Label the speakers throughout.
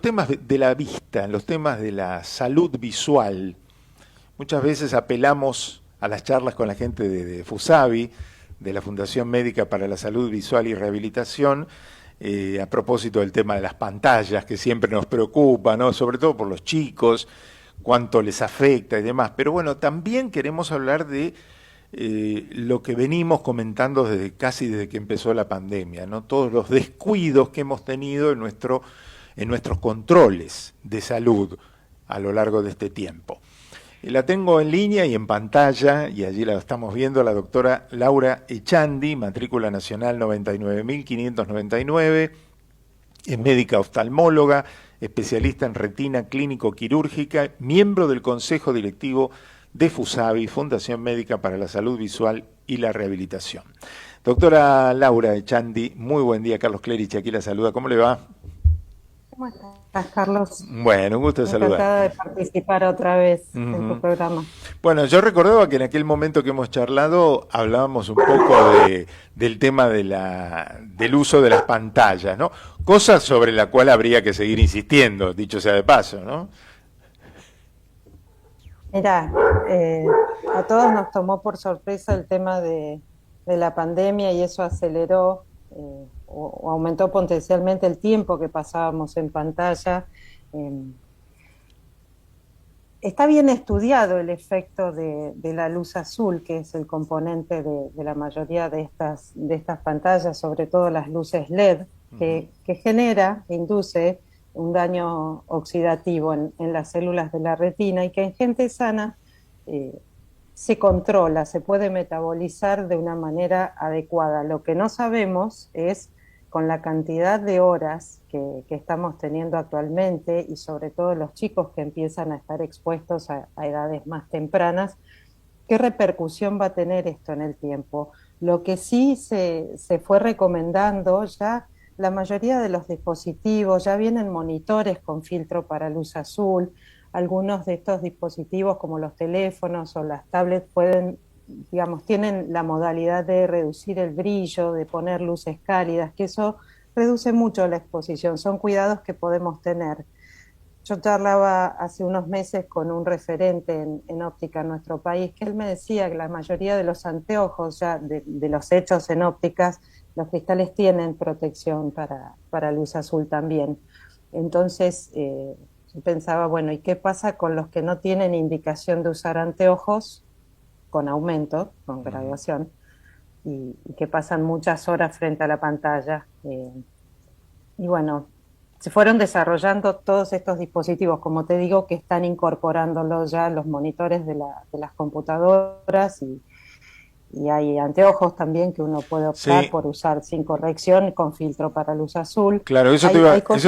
Speaker 1: temas de la vista, en los temas de la salud visual. Muchas veces apelamos a las charlas con la gente de FUSAVI, de la Fundación Médica para la Salud Visual y Rehabilitación, a propósito del tema de las pantallas, que siempre nos preocupa, ¿no? Sobre todo por los chicos, cuánto les afecta y demás. Pero bueno, también queremos hablar de lo que venimos comentando casi desde que empezó la pandemia, ¿no? Todos los descuidos que hemos tenido en nuestros controles de salud a lo largo de este tiempo. La tengo en línea y en pantalla, y allí la estamos viendo, la doctora Laura Echandi, matrícula nacional 99.599, es médica oftalmóloga, especialista en retina clínico-quirúrgica, miembro del Consejo Directivo de FUSAVI, Fundación Médica para la Salud Visual y la Rehabilitación. Doctora Laura Echandi, muy buen día. Carlos Clerici aquí la saluda. ¿Cómo le va?
Speaker 2: ¿Cómo estás, Carlos?
Speaker 1: Bueno, un gusto de saludar.
Speaker 2: Encantada de participar otra vez en tu
Speaker 1: Ujú.
Speaker 2: programa.
Speaker 1: Bueno, yo recordaba que en aquel momento que hemos charlado hablábamos un poco del tema del uso de las pantallas, ¿no? Cosa sobre la cual habría que seguir insistiendo, dicho sea de paso, ¿no?
Speaker 2: Mira, a todos nos tomó por sorpresa el tema de la pandemia y eso aceleró o aumentó potencialmente el tiempo que pasábamos en pantalla. Eh, Está bien estudiado el efecto de la luz azul, que es el componente de la mayoría de estas pantallas, sobre todo las luces LED,
Speaker 1: Ujú.
Speaker 2: que genera, induce un daño oxidativo en las células de la retina y que en gente sana eh, se controla, se puede metabolizar de una manera adecuada. Lo que no sabemos es con la cantidad de horas que estamos teniendo actualmente y sobre todo los chicos que empiezan a estar expuestos a edades más tempranas, ¿qué repercusión va a tener esto en el tiempo? Lo que sí se fue recomendando ya, la mayoría de los dispositivos ya vienen monitores con filtro para luz azul. Algunos de estos dispositivos, como los teléfonos o las tablets, pueden, digamos, tienen la modalidad de reducir el brillo, de poner luces cálidas, que eso reduce mucho la exposición. Son cuidados que podemos tener. Yo charlaba hace unos meses con un referente en óptica en nuestro país, que él me decía que la mayoría de los anteojos ya de los hechos en ópticas, los cristales tienen protección para luz azul también. Entonces, yo pensaba, bueno, ¿y qué pasa con los que no tienen indicación de usar anteojos con aumento, con
Speaker 1: Ujú.
Speaker 2: graduación, y que pasan muchas horas frente a la pantalla? Y bueno, se fueron desarrollando todos estos dispositivos, como te digo, que están incorporándolos ya los monitores de las computadoras y hay anteojos también que uno puede optar
Speaker 1: Sí,
Speaker 2: por usar sin corrección, con filtro para luz azul.
Speaker 1: claro,
Speaker 2: Hay
Speaker 1: eso
Speaker 2: cosas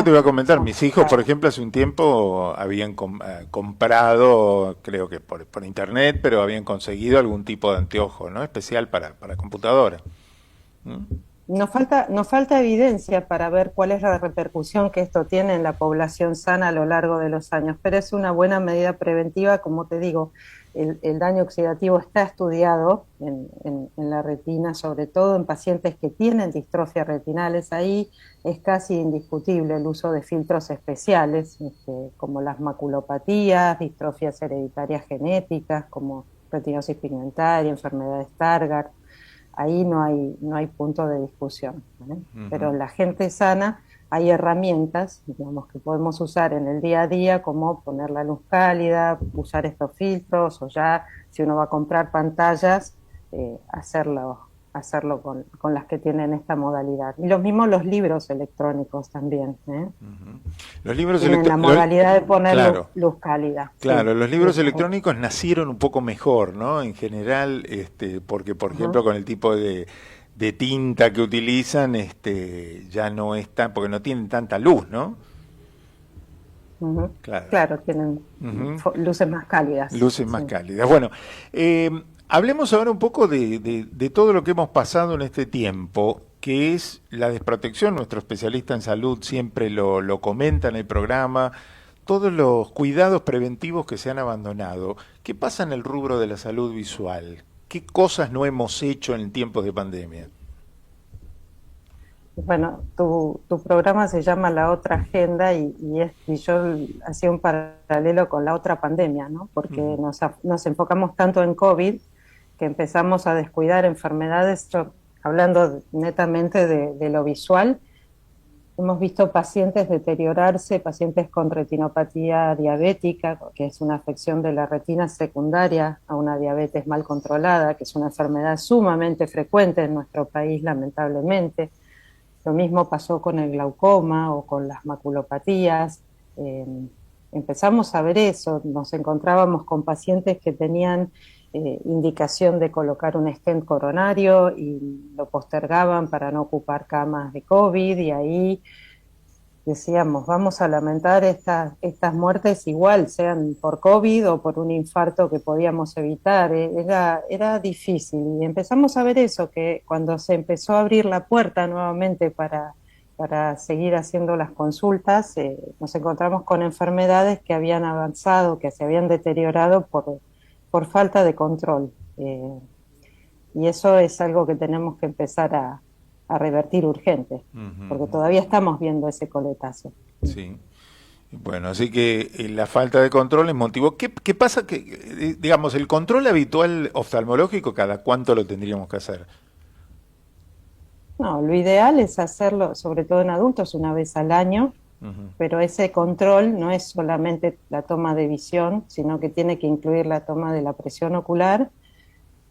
Speaker 1: te iba a
Speaker 2: que
Speaker 1: comentar.
Speaker 2: son
Speaker 1: Mis hijos, por
Speaker 2: claras.
Speaker 1: ejemplo, hace un tiempo habían comprado, creo que por internet, pero habían conseguido algún tipo de anteojo, ¿no? Especial para computadora. ¿Mm?
Speaker 2: Nos falta evidencia para ver cuál es la repercusión que esto tiene en la población sana a lo largo de los años, pero es una buena medida preventiva, como te digo, el daño oxidativo está estudiado en la retina, sobre todo en pacientes que tienen distrofias retinales, ahí es casi indiscutible el uso de filtros especiales, como las maculopatías, distrofias hereditarias genéticas, como retinosis pigmentaria, enfermedad de Stargardt. Ahí no hay punto de discusión, ¿eh? Pero
Speaker 1: Ujú.
Speaker 2: en la gente sana hay herramientas, digamos, que podemos usar en el día a día, como poner la luz cálida, usar estos filtros, o ya si uno va a comprar pantallas, hacerlo con las que tienen esta modalidad. Y los mismos los libros electrónicos también, ¿eh?
Speaker 1: Los libros
Speaker 2: Tienen la
Speaker 1: electrónicos,
Speaker 2: modalidad de poner
Speaker 1: claro,
Speaker 2: luz cálida, sí,
Speaker 1: claro, los libros
Speaker 2: luz azul.
Speaker 1: electrónicos nacieron un poco mejor, ¿no? En general, porque por ejemplo
Speaker 2: Ujú,
Speaker 1: con el tipo de tinta que utilizan, ya no es tan, porque no tienen tanta luz, ¿no?
Speaker 2: ujú.
Speaker 1: Claro.
Speaker 2: Claro, tienen
Speaker 1: Ujú.
Speaker 2: luces más cálidas,
Speaker 1: Luces
Speaker 2: sí.
Speaker 1: más cálidas. Bueno, hablemos ahora un poco de todo lo que hemos pasado en este tiempo, que es la desprotección. Nuestro especialista en salud siempre lo comenta en el programa, todos los cuidados preventivos que se han abandonado. ¿Qué pasa en el rubro de la salud visual? ¿Qué cosas no hemos hecho en tiempos de pandemia?
Speaker 2: Bueno, tu programa se llama La Otra Agenda y yo hacía un paralelo con la otra pandemia, ¿no? Porque
Speaker 1: Ujú.
Speaker 2: nos enfocamos tanto en COVID que empezamos a descuidar enfermedades, hablando netamente de lo visual. Hemos visto pacientes deteriorarse, pacientes con retinopatía diabética, que es una afección de la retina secundaria a una diabetes mal controlada, que es una enfermedad sumamente frecuente en nuestro país, lamentablemente. Lo mismo pasó con el glaucoma o con las maculopatías. Eh, Empezamos a ver eso, nos encontrábamos con pacientes que tenían indicación de colocar un stent coronario y lo postergaban para no ocupar camas de COVID y ahí decíamos, vamos a lamentar estas muertes igual, sean por COVID o por un infarto que podíamos evitar. Era difícil y empezamos a ver eso, que cuando se empezó a abrir la puerta nuevamente para seguir haciendo las consultas, nos encontramos con enfermedades que habían avanzado, que se habían deteriorado por falta de control. Y eso es algo que tenemos que empezar a revertir urgente,
Speaker 1: Ujú,
Speaker 2: porque
Speaker 1: ujú.
Speaker 2: todavía estamos viendo ese coletazo.
Speaker 1: Sí. Bueno, así que la falta de control es motivo. ¿Qué pasa que, digamos, el control habitual oftalmológico, cada cuánto lo tendríamos que hacer?
Speaker 2: No, lo ideal es hacerlo, sobre todo en adultos, una vez al año,
Speaker 1: Ujú,
Speaker 2: pero ese control no es solamente la toma de visión, sino que tiene que incluir la toma de la presión ocular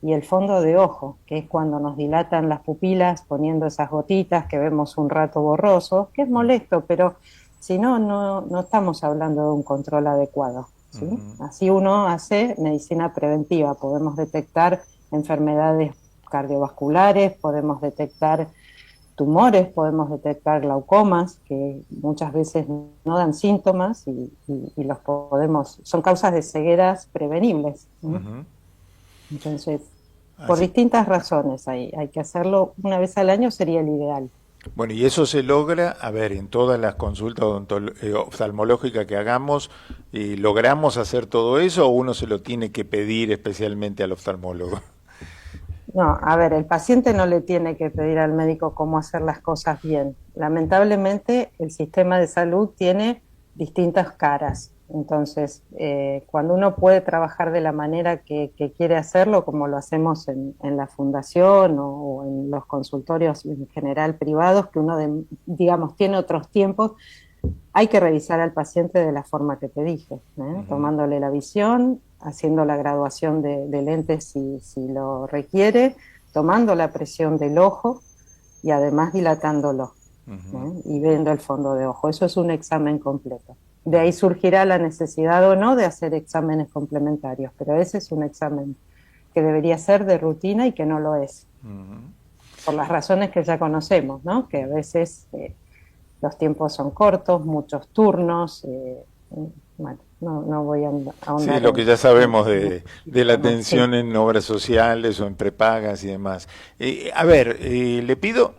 Speaker 2: y el fondo de ojo, que es cuando nos dilatan las pupilas poniendo esas gotitas que vemos un rato borroso, que es
Speaker 1: ujú,
Speaker 2: molesto, pero si no, no estamos hablando de un control adecuado, ¿sí?
Speaker 1: ujú,
Speaker 2: Así uno hace medicina preventiva, podemos detectar enfermedades cardiovasculares, podemos detectar tumores, podemos detectar glaucomas, que muchas veces no dan síntomas y los podemos, son causas de cegueras prevenibles, ¿no?
Speaker 1: ujú.
Speaker 2: Entonces, por
Speaker 1: Así,
Speaker 2: distintas razones hay que hacerlo una vez al año sería el ideal.
Speaker 1: bueno, y eso se logra, a ver, en todas las consultas oftalmológicas que hagamos, ¿logramos hacer todo eso o uno se lo tiene que pedir especialmente al oftalmólogo?
Speaker 2: No, a ver, el paciente no le tiene que pedir al médico cómo hacer las cosas bien. Lamentablemente, el sistema de salud tiene distintas caras. Entonces, cuando uno puede trabajar de la manera que quiere hacerlo, como lo hacemos en la fundación o en los consultorios en general privados, que uno, digamos, tiene otros tiempos, hay que revisar al paciente de la forma que te dije, ¿eh?
Speaker 1: Ujú,
Speaker 2: Tomándole la visión, haciendo la graduación de lentes si lo requiere, tomando la presión del ojo y además dilatándolo,
Speaker 1: ujú,
Speaker 2: ¿eh? Y viendo el fondo de ojo. Eso es un examen completo. De ahí
Speaker 1: ujú,
Speaker 2: surgirá la necesidad o no de hacer exámenes complementarios, pero ese es un examen que debería ser de rutina y que no lo es,
Speaker 1: ujú.
Speaker 2: por las razones que ya conocemos, ¿no? Que a veces los tiempos son cortos, muchos turnos, bueno, no voy a
Speaker 1: Sí,
Speaker 2: ahondar
Speaker 1: lo que ya sabemos
Speaker 2: en
Speaker 1: de la
Speaker 2: tema, sí.
Speaker 1: atención en obras sociales o en prepagas y demás. A ver, le pido,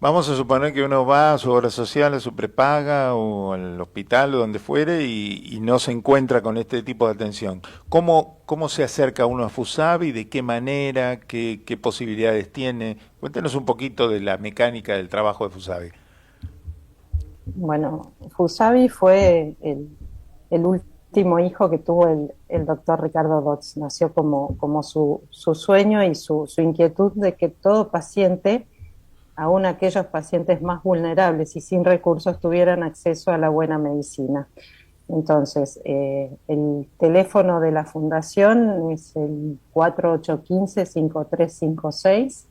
Speaker 1: vamos a suponer que uno va a su obra social, a su prepaga o al hospital o donde fuere y no se encuentra con este tipo de atención. ¿Cómo se acerca uno a FUSABI? ¿De qué manera? ¿Qué posibilidades tiene? Cuéntenos un poquito de la mecánica del trabajo de FUSABI.
Speaker 2: Bueno, Fusavi fue el último hijo que tuvo el doctor Ricardo Dotz. Nació como su sueño y su inquietud de que todo paciente, aun aquellos pacientes más vulnerables y sin recursos, tuvieran acceso a la buena medicina. Entonces, el teléfono de la fundación es el 4815-5356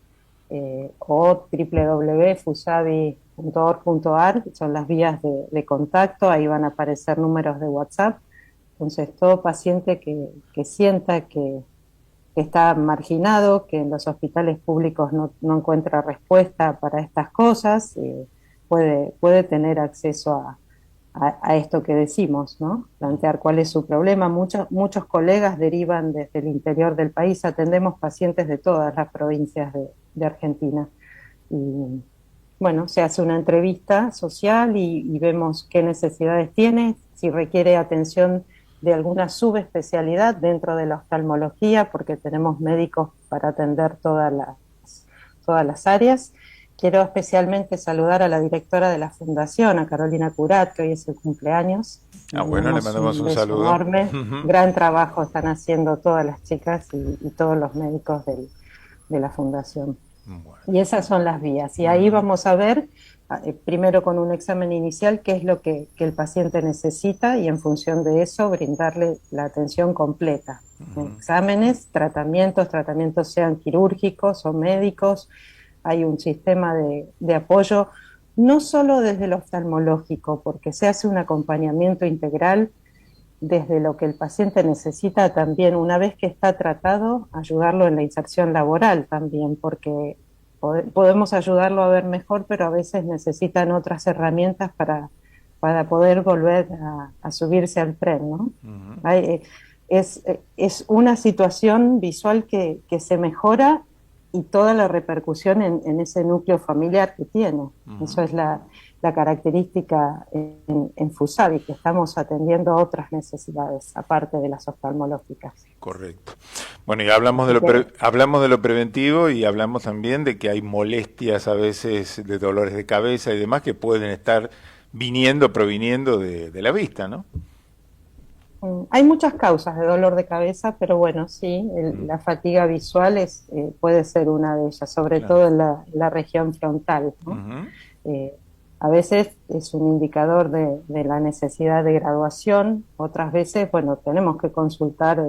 Speaker 2: o www.fusavi.org.ar, son las vías de contacto, ahí van a aparecer números de WhatsApp. Entonces, todo paciente que sienta que está marginado, que en los hospitales públicos no encuentra respuesta para estas cosas, puede tener acceso a esto que decimos, ¿no? Plantear cuál es su problema. Muchos colegas derivan desde el interior del país, atendemos pacientes de todas las provincias de Argentina. Y bueno, se hace una entrevista social y vemos qué necesidades tiene, si requiere atención de alguna subespecialidad dentro de la oftalmología, porque tenemos médicos para atender todas las áreas. Quiero especialmente saludar a la directora de la Fundación, a Carolina Curat, que hoy es el cumpleaños.
Speaker 1: Bueno, le mandamos un
Speaker 2: beso
Speaker 1: saludo.
Speaker 2: enorme. Gran trabajo están haciendo todas las chicas y todos los médicos de la Fundación.
Speaker 1: Bueno.
Speaker 2: Y esas son las vías. Y ahí vamos a ver, primero con un examen inicial, qué es lo que el paciente necesita y en función de eso brindarle la atención completa. Exámenes, tratamientos sean quirúrgicos o médicos. Hay un sistema de apoyo, no solo desde lo oftalmológico, porque se hace un acompañamiento integral desde lo que el paciente necesita también, una vez que está tratado, ayudarlo en la inserción laboral también, porque podemos ayudarlo a ver mejor, pero a veces necesitan otras herramientas para poder volver a subirse al tren, ¿no? Es una situación visual que se mejora y toda la repercusión en ese núcleo familiar que tiene. Eso es la característica en Fusavi, que estamos atendiendo otras necesidades, aparte de las oftalmológicas.
Speaker 1: Correcto. Bueno, y hablamos de lo preventivo y hablamos también de que hay molestias a veces de dolores de cabeza y demás que pueden estar proviniendo de la vista, ¿no?
Speaker 2: Hay muchas causas de dolor de cabeza, pero bueno, sí, la fatiga visual puede ser una de ellas, sobre todo en la región frontal, ¿no? A veces es un indicador de la necesidad de graduación, otras veces, bueno, tenemos que consultar,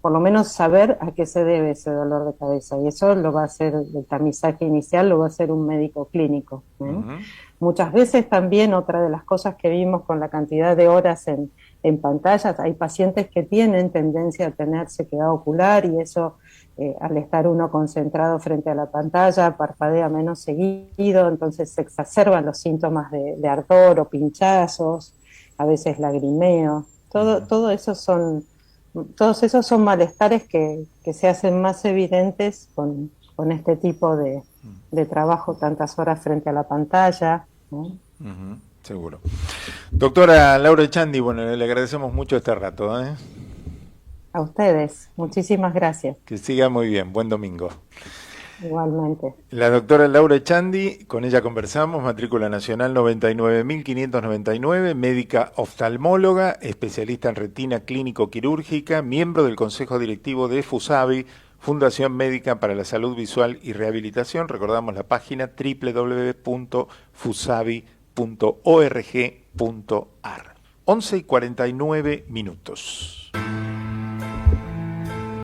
Speaker 2: por lo menos saber a qué se debe ese dolor de cabeza, y eso lo va a hacer, el tamizaje inicial lo va a hacer un médico clínico, ¿no? Muchas veces también otra de las cosas que vimos con la cantidad de horas en pantallas, hay pacientes que tienen tendencia a tener sequedad ocular y eso, al estar uno concentrado frente a la pantalla, parpadea menos seguido, entonces se exacerban los síntomas de ardor o pinchazos, a veces lagrimeo. Todos esos son malestares que se hacen más evidentes con este tipo de trabajo, tantas horas frente a la pantalla, ¿no?
Speaker 1: Seguro. Doctora Laura Echandi, bueno, le agradecemos mucho este rato, ¿eh?
Speaker 2: A ustedes, muchísimas gracias.
Speaker 1: Que siga muy bien, buen domingo.
Speaker 2: Igualmente.
Speaker 1: La doctora Laura Echandi, con ella conversamos, matrícula nacional 99.599, médica oftalmóloga, especialista en retina clínico-quirúrgica, miembro del Consejo Directivo de Fusavi, Fundación Médica para la Salud Visual y Rehabilitación. Recordamos la página www.fusavi.org.ar. 11:49.